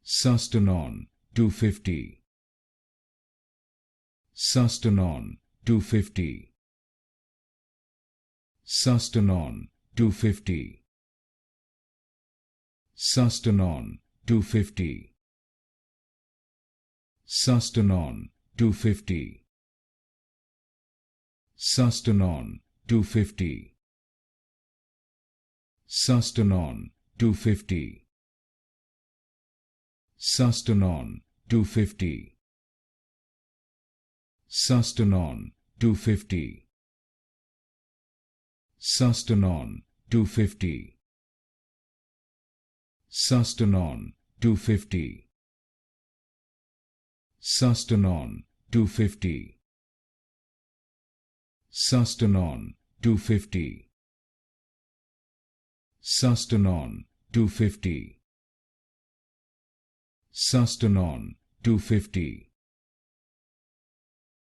Sustanon 250. Sustanon 250. Sustanon 250. Sustanon 250. Sustanon 250. Sustanon 250. Sustanon 250. Sustanon 250. Sustanon 250. Sustanon 250. Sustanon 250. Sustanon 250. Sustanon 250. Sustanon 250. Sustanon 250.